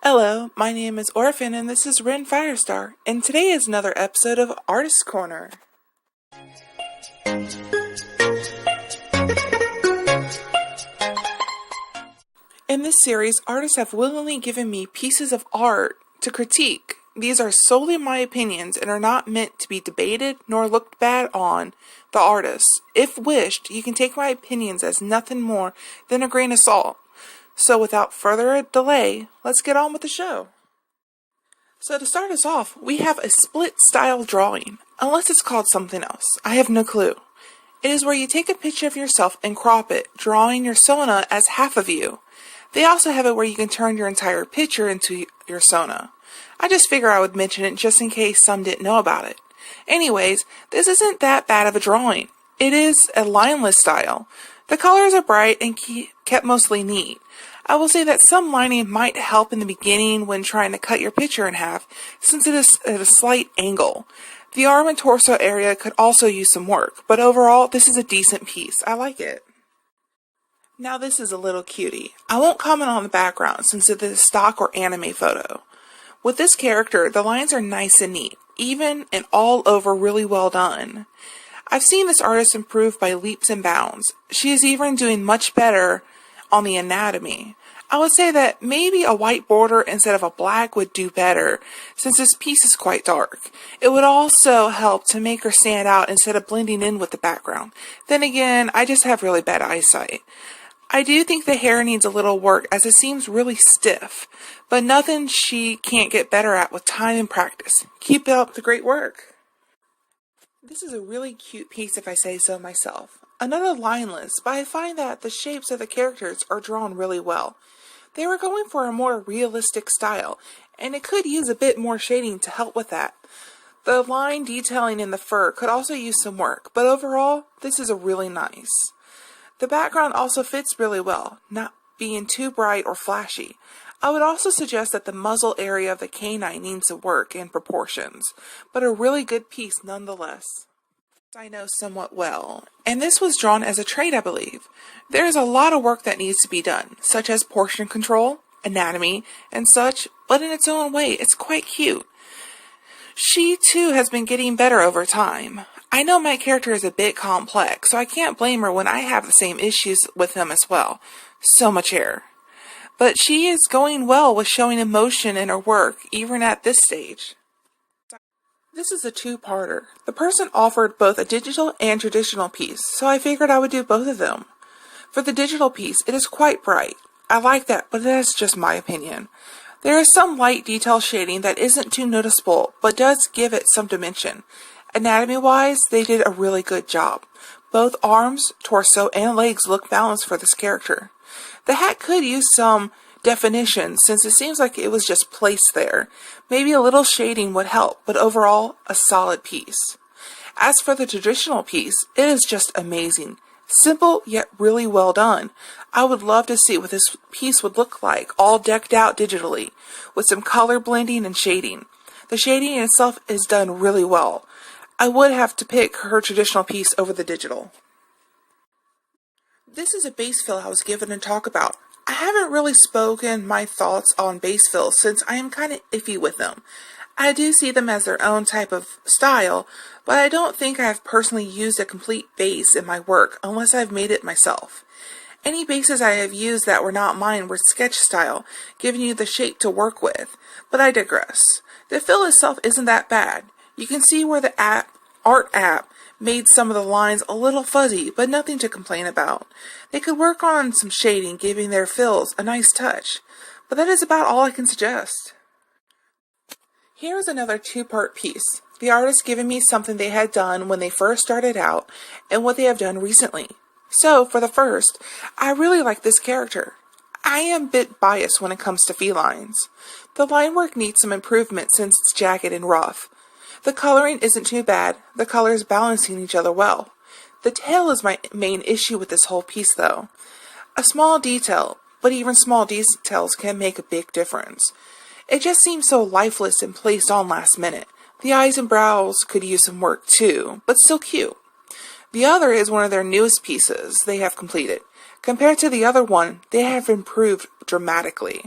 Hello, my name is Orphan and this is Ren Firestar, and today is another episode of Artist Corner. In this series, artists have willingly given me pieces of art to critique. These are solely my opinions and are not meant to be debated nor looked bad on the artists. If wished, you can take my opinions as nothing more than a grain of salt. So without further delay, let's get on with the show. So to start us off, we have a split style drawing, unless it's called something else. I have no clue. It is where you take a picture of yourself and crop it, drawing your persona as half of you. They also have it where you can turn your entire picture into your persona. I just figure I would mention it just in case some didn't know about it. Anyways, this isn't that bad of a drawing. It is a lineless style. The colors are bright and kept mostly neat. I will say that some lining might help in the beginning when trying to cut your picture in half, since it is at a slight angle. The arm and torso area could also use some work, but overall, this is a decent piece. I like it. Now this is a little cutie. I won't comment on the background since it is a stock or anime photo. With this character, the lines are nice and neat, even and all over really well done. I've seen this artist improve by leaps and bounds. She is even doing much better on the anatomy. I would say that maybe a white border instead of a black would do better, since this piece is quite dark. It would also help to make her stand out instead of blending in with the background. Then again, I just have really bad eyesight. I do think the hair needs a little work as it seems really stiff, but nothing she can't get better at with time and practice. Keep up the great work. This is a really cute piece if I say so myself. Another lineless, but I find that the shapes of the characters are drawn really well. They were going for a more realistic style, and it could use a bit more shading to help with that. The line detailing in the fur could also use some work, but overall, this is a really nice. The background also fits really well, not being too bright or flashy. I would also suggest that the muzzle area of the canine needs some work in proportions, but a really good piece nonetheless. I know somewhat well, and this was drawn as a trade, I believe. There is a lot of work that needs to be done, such as portion control, anatomy, and such, but in its own way, it's quite cute. She, too, has been getting better over time. I know my character is a bit complex, so I can't blame her when I have the same issues with him as well. So much hair. But she is going well with showing emotion in her work, even at this stage. This is a two-parter. The person offered both a digital and traditional piece, so I figured I would do both of them. For the digital piece, it is quite bright. I like that, but that's just my opinion. There is some light detail shading that isn't too noticeable, but does give it some dimension. Anatomy-wise, they did a really good job. Both arms, torso, and legs look balanced for this character. The hat could use some definition since it seems like it was just placed there. Maybe a little shading would help, but overall, a solid piece. As for the traditional piece, it is just amazing. Simple, yet really well done. I would love to see what this piece would look like, all decked out digitally, with some color blending and shading. The shading in itself is done really well. I would have to pick her traditional piece over the digital. This is a base fill I was given to talk about. I haven't really spoken my thoughts on base fills since I am kind of iffy with them. I do see them as their own type of style, but I don't think I have personally used a complete base in my work unless I've made it myself. Any bases I have used that were not mine were sketch style, giving you the shape to work with, but I digress. The fill itself isn't that bad. You can see where the art app made some of the lines a little fuzzy, but nothing to complain about. They could work on some shading, giving their fills a nice touch, but that is about all I can suggest. Here is another two-part piece. The artist giving me something they had done when they first started out, and what they have done recently. So, for the first, I really like this character. I am a bit biased when it comes to felines. The line work needs some improvement since it's jagged and rough. The coloring isn't too bad, the colors balancing each other well. The tail is my main issue with this whole piece though. A small detail, but even small details can make a big difference. It just seems so lifeless and placed on last minute, The eyes and brows could use some work too, but still cute. The other is one of their newest pieces they have completed. Compared to the other one, they have improved dramatically.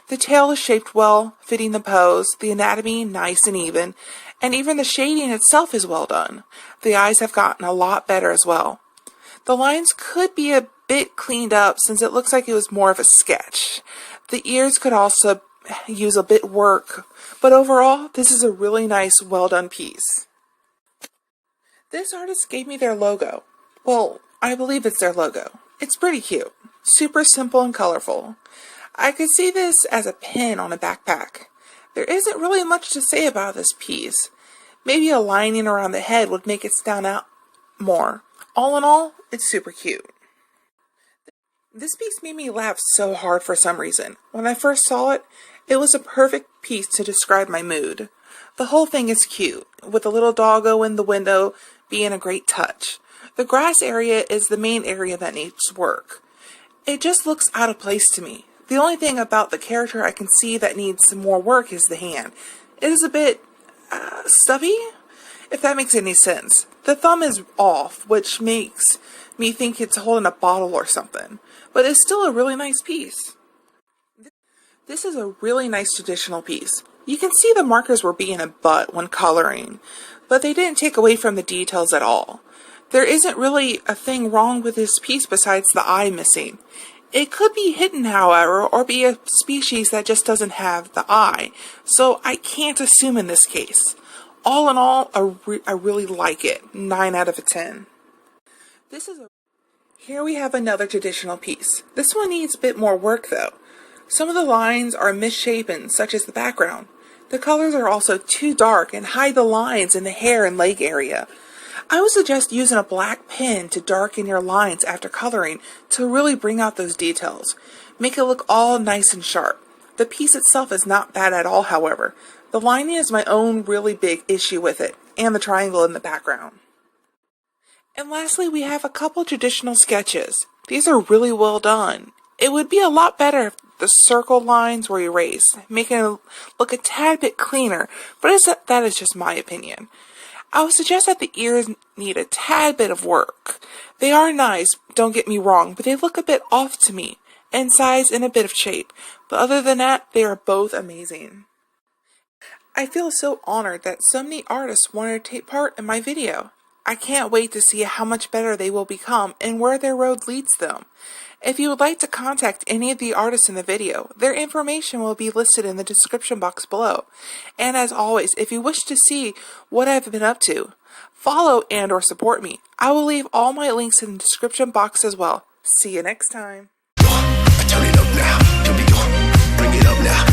The tail is shaped well, fitting the pose, the anatomy nice and even, and even the shading itself is well done. The eyes have gotten a lot better as well. The lines could be a bit cleaned up since it looks like it was more of a sketch. The ears could also use a bit work, but overall, this is a really nice, well done piece. This artist gave me their logo. Well, I believe it's their logo. It's pretty cute. Super simple and colorful. I could see this as a pin on a backpack. There isn't really much to say about this piece. Maybe a lining around the head would make it stand out more. All in all, it's super cute. This piece made me laugh so hard for some reason. When I first saw it, it was a perfect piece to describe my mood. The whole thing is cute, with the little doggo in the window being a great touch. The grass area is the main area that needs work. It just looks out of place to me. The only thing about the character I can see that needs some more work is the hand. It is a bit stubby, if that makes any sense. The thumb is off, which makes me think it's holding a bottle or something. But it's still a really nice piece. This is a really nice traditional piece. You can see the markers were being a butt when coloring, but they didn't take away from the details at all. There isn't really a thing wrong with this piece besides the eye missing. It could be hidden, however, or be a species that just doesn't have the eye, so I can't assume in this case. All in all, I really like it. 9 out of 10. Here we have another traditional piece. This one needs a bit more work though. Some of the lines are misshapen, such as the background. The colors are also too dark and hide the lines in the hair and leg area. I would suggest using a black pen to darken your lines after coloring to really bring out those details. Make it look all nice and sharp. The piece itself is not bad at all, however. The lining is my own really big issue with it, and the triangle in the background. And lastly, we have a couple traditional sketches. These are really well done. It would be a lot better if the circle lines were erased, making it look a tad bit cleaner, but that is just my opinion. I would suggest that the ears need a tad bit of work. They are nice, don't get me wrong, but they look a bit off to me, in size and a bit of shape. But other than that, they are both amazing. I feel so honored that so many artists wanted to take part in my video. I can't wait to see how much better they will become and where their road leads them. If you would like to contact any of the artists in the video, their information will be listed in the description box below. And as always, if you wish to see what I've been up to, follow and or support me. I will leave all my links in the description box as well. See you next time. Turn it up now, bring it up now.